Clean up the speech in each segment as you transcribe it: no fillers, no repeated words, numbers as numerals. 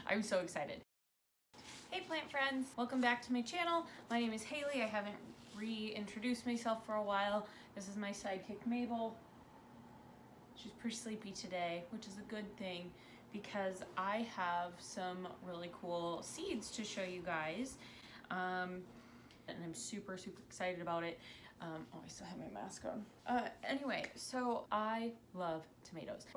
I'm so excited. Hey plant friends, welcome back to my channel. My name is Haley. I haven't reintroduced myself for a while. This is my sidekick Mabel. She's pretty sleepy today, which is a good thing because I have some really cool seeds to show you guys. And I'm super excited about it. Oh, I still have my mask on. Anyway, so I love tomatoes.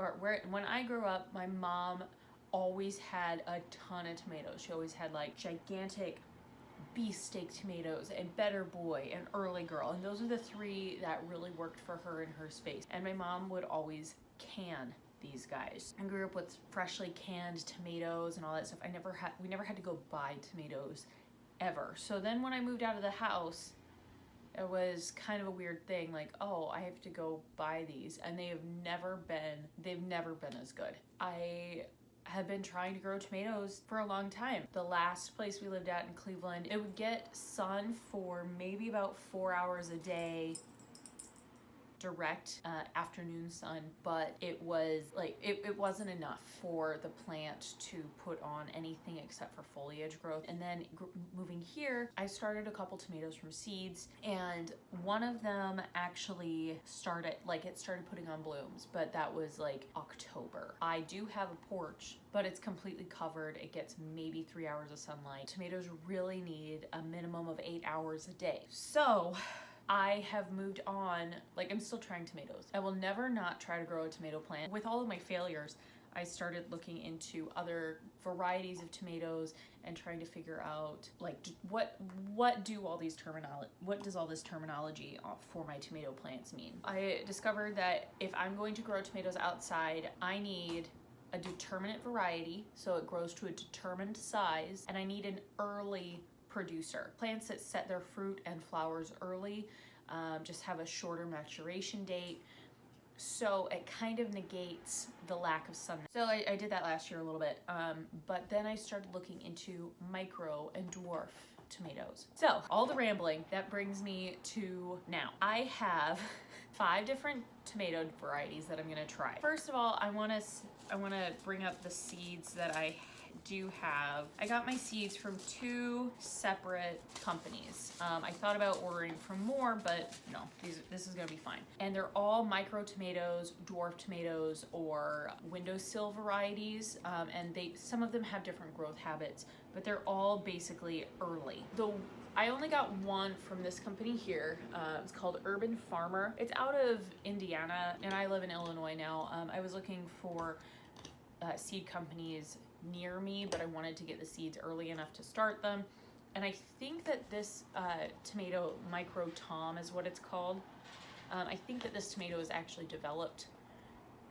When I grew up, my mom always had a ton of tomatoes. She always had like gigantic beefsteak tomatoes and Better Boy and Early Girl, and those are the three that really worked for her in her space. And my mom would always can these guys. I grew up with freshly canned tomatoes and all that stuff. We never had to go buy tomatoes ever. So then when I moved out of the house, it was kind of a weird thing, like, oh, I have to go buy these, and they've never been as good. I have been trying to grow tomatoes for a long time. The last place we lived at in Cleveland, it would get sun for maybe about 4 hours a day, direct afternoon sun, but it was like it wasn't enough for the plant to put on anything except for foliage growth. And then moving here, I started a couple tomatoes from seeds, and one of them actually started putting on blooms, but that was like October. I do have a porch, but it's completely covered. It gets maybe 3 hours of sunlight. Tomatoes really need a minimum of 8 hours a day. So I have moved on. Like, I'm still trying tomatoes. I will never not try to grow a tomato plant. With all of my failures, I started looking into other varieties of tomatoes and trying to figure out like what does all this terminology for my tomato plants mean. I discovered that if I'm going to grow tomatoes outside, I need a determinate variety, so it grows to a determined size, and I need an early producer. Plants that set their fruit and flowers early just have a shorter maturation date, so it kind of negates the lack of sun. So I did that last year a little bit, but then I started looking into micro and dwarf tomatoes. So all the rambling, that brings me to now. I have 5 different tomato varieties that I'm gonna try. First of all, I wanna bring up the seeds that I do have. I got my seeds from 2 separate companies. I thought about ordering from more, but no, this is gonna be fine. And they're all micro tomatoes, dwarf tomatoes, or windowsill varieties. And some of them have different growth habits, but they're all basically early. I only got one from this company here. It's called Urban Farmer. It's out of Indiana, and I live in Illinois now. I was looking for seed companies near me, but I wanted to get the seeds early enough to start them. And I think that this tomato, Micro Tom is what it's called. I think that this tomato is actually developed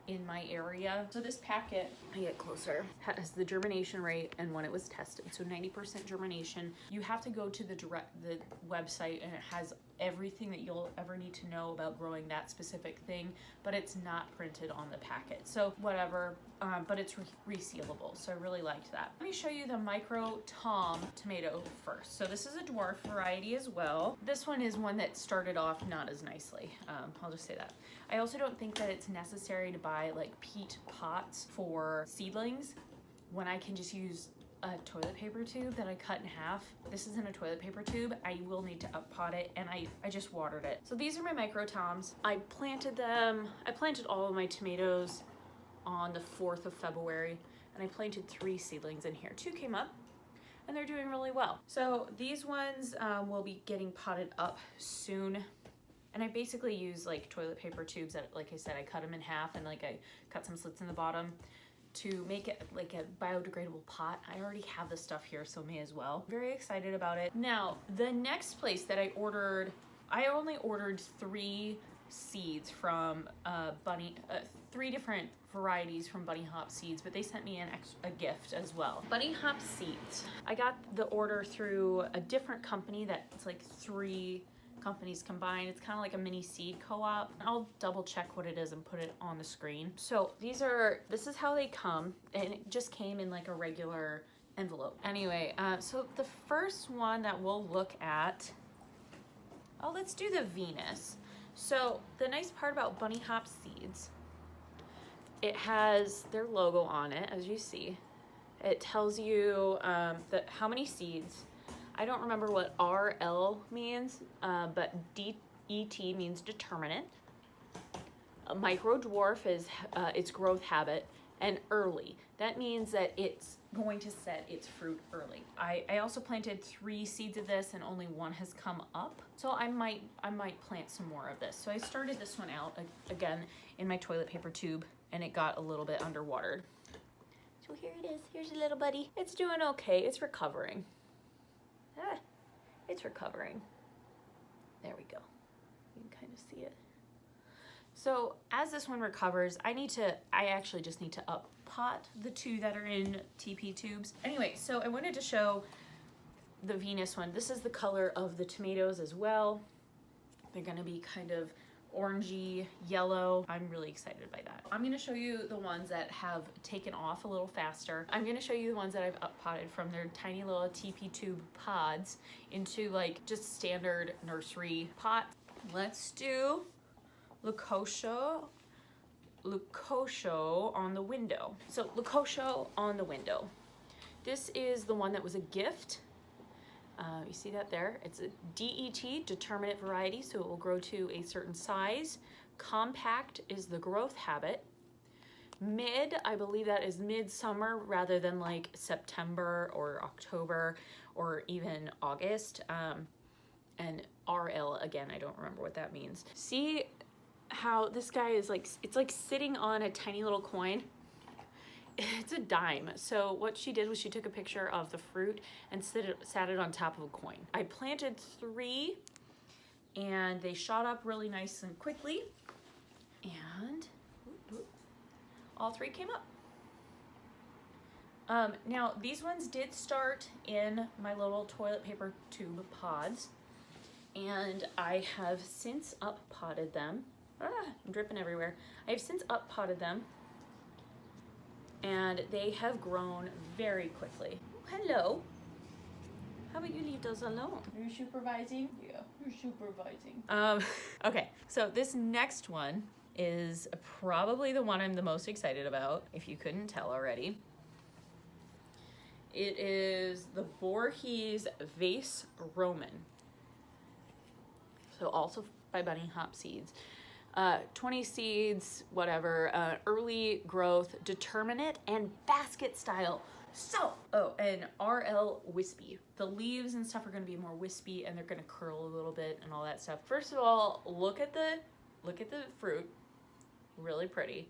in my area. So this packet, I get closer, has the germination rate and when it was tested. So 90% germination. You have to go to the website, and it has everything that you'll ever need to know about growing that specific thing, but it's not printed on the packet. So whatever, but it's resealable. So I really liked that. Let me show you the Micro Tom tomato first. So this is a dwarf variety as well. This one is one that started off not as nicely. I'll just say that. I also don't think that it's necessary to buy like peat pots for seedlings when I can just use a toilet paper tube that I cut in half. This isn't a toilet paper tube. I will need to uppot it, and I just watered it. So these are my Micro Toms. I planted all of my tomatoes on the 4th of February, and I planted 3 seedlings in here. 2 came up, and they're doing really well. So these ones will be getting potted up soon. And I basically use like toilet paper tubes that, like I said, I cut them in half, and like I cut some slits in the bottom to make it like a biodegradable pot. I already have this stuff here, so may as well. Very excited about it. Now, the next place that I only ordered 3 seeds from 3 different varieties from Bunny Hop Seeds, but they sent me a gift as well. Bunny Hop Seeds. I got the order through a different company that's like 3 companies combined. It's kind of like a mini seed co-op. I'll double check what it is and put it on the screen. So this is how they come, and it just came in like a regular envelope. Anyway, so the first one that we'll look at, let's do the Venus. So the nice part about Bunny Hop Seeds, it has their logo on it, as you see. It tells you how many seeds. I don't remember what RL means, but DET means determinate. A micro dwarf is its growth habit, and early. That means that it's going to set its fruit early. I also planted 3 seeds of this and only 1 has come up. So I might plant some more of this. So I started this one out again in my toilet paper tube and it got a little bit underwatered. So here it is. Here's a little buddy. It's doing okay. It's recovering. It's recovering. There we go. You can kind of see it. So as this one recovers, I actually just need to up pot the 2 that are in TP tubes. Anyway, so I wanted to show the Venus one. This is the color of the tomatoes as well. They're gonna be kind of orangey yellow. I'm really excited by that. I'm gonna show you the ones that have taken off a little faster. I'm gonna show you the ones that I've up potted from their tiny little TP tube pods into like just standard nursery pot. Let's do Lucosho on the window. So Lucosho on the window. This is the one that was a gift. You see that there? It's a DET, determinate variety, so it will grow to a certain size. Compact is the growth habit. Mid, I believe that is midsummer rather than like September or October or even August. And RL, again, I don't remember what that means. See how this guy is like, it's like sitting on a tiny little coin. It's a dime. So what she did was she took a picture of the fruit and sat it on top of a coin. I planted 3 and they shot up really nice and quickly. And all 3 came up. Now these ones did start in my little toilet paper tube pods and I have since up potted them. I'm dripping everywhere. I have since up potted them and they have grown very quickly. Hello. How about you leave those alone? You're supervising? Yeah, you're supervising. Okay, so this next one is probably the one I'm the most excited about, if you couldn't tell already. It is the Voorhees Vase Roman. So also by Bunny Hop Seeds. 20 seeds, whatever, early growth, determinate, and basket style. So, and RL wispy. The leaves and stuff are gonna be more wispy and they're gonna curl a little bit and all that stuff. First of all, look at the fruit, really pretty.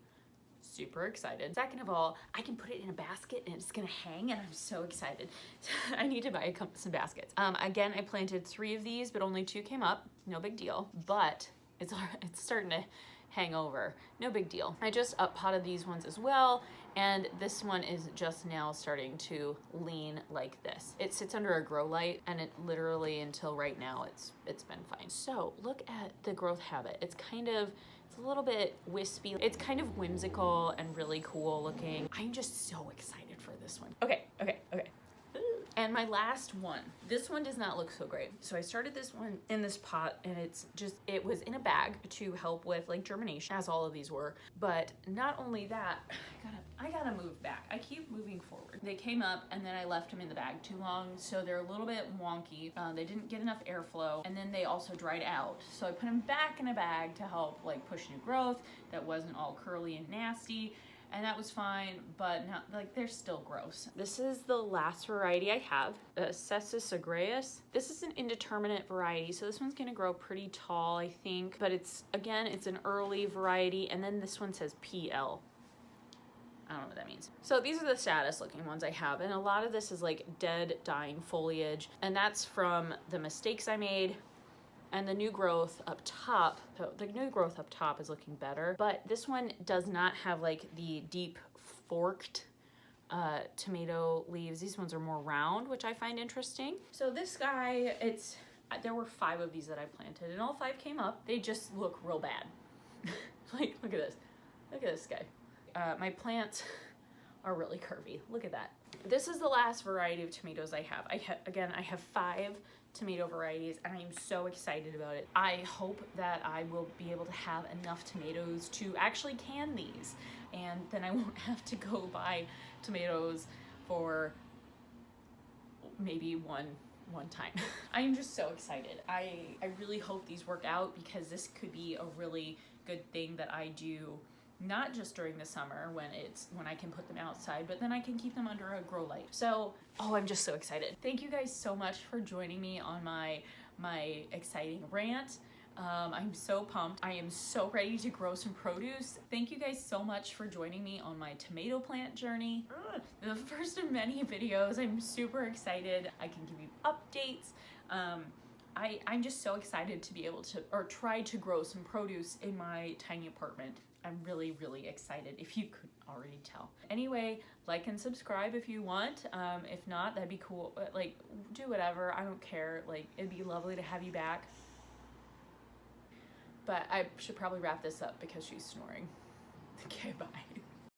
Super excited. Second of all, I can put it in a basket and it's gonna hang and I'm so excited. I need to buy some baskets. Again, I planted 3 of these, but only 2 came up. No big deal, but it's starting to hang over. No big deal. I just up potted these ones as well, and this one is just now starting to lean like this. It sits under a grow light, and it literally until right now it's been fine. So look at the growth habit. It's a little bit wispy. It's kind of whimsical and really cool looking. I'm just so excited for this one. Okay. And my last one. This one does not look so great. So I started this one in this pot and it was in a bag to help with like germination, as all of these were. But not only that, I gotta move back. I keep moving forward. They came up and then I left them in the bag too long, so they're a little bit wonky. They didn't get enough airflow, and then they also dried out. So I put them back in a bag to help like push new growth that wasn't all curly and nasty. And that was fine, but not like they're still gross. This is the last variety I have, Cessus agreus. This is an indeterminate variety, so this one's gonna grow pretty tall, I think. But it's an early variety, and then this one says PL. I don't know what that means. So these are the saddest looking ones I have, and a lot of this is like dead, dying foliage, and that's from the mistakes I made. And the new growth up top, so the new growth up top is looking better, but this one does not have like the deep forked tomato leaves. These ones are more round, which I find interesting. So this guy, there were 5 of these that I planted and all 5 came up. They just look real bad. Like, look at this. Look at this guy. My plants are really curvy. Look at that. This is the last variety of tomatoes I have. I have 5 tomato varieties and I am so excited about it. I hope that I will be able to have enough tomatoes to actually can these, and then I won't have to go buy tomatoes for maybe one time. I am just so excited. I really hope these work out, because this could be a really good thing that I do, not just during the summer when I can put them outside, but then I can keep them under a grow light. So, I'm just so excited. Thank you guys so much for joining me on my exciting rant. I'm so pumped. I am so ready to grow some produce. Thank you guys so much for joining me on my tomato plant journey. The first of many videos. I'm super excited. I can give you updates. I'm just so excited to be able to, or try to grow some produce in my tiny apartment. I'm really, really excited, if you could already tell. Anyway, like and subscribe if you want. If not, that'd be cool. Like, do whatever. I don't care. Like, it'd be lovely to have you back. But I should probably wrap this up because she's snoring. Okay, bye.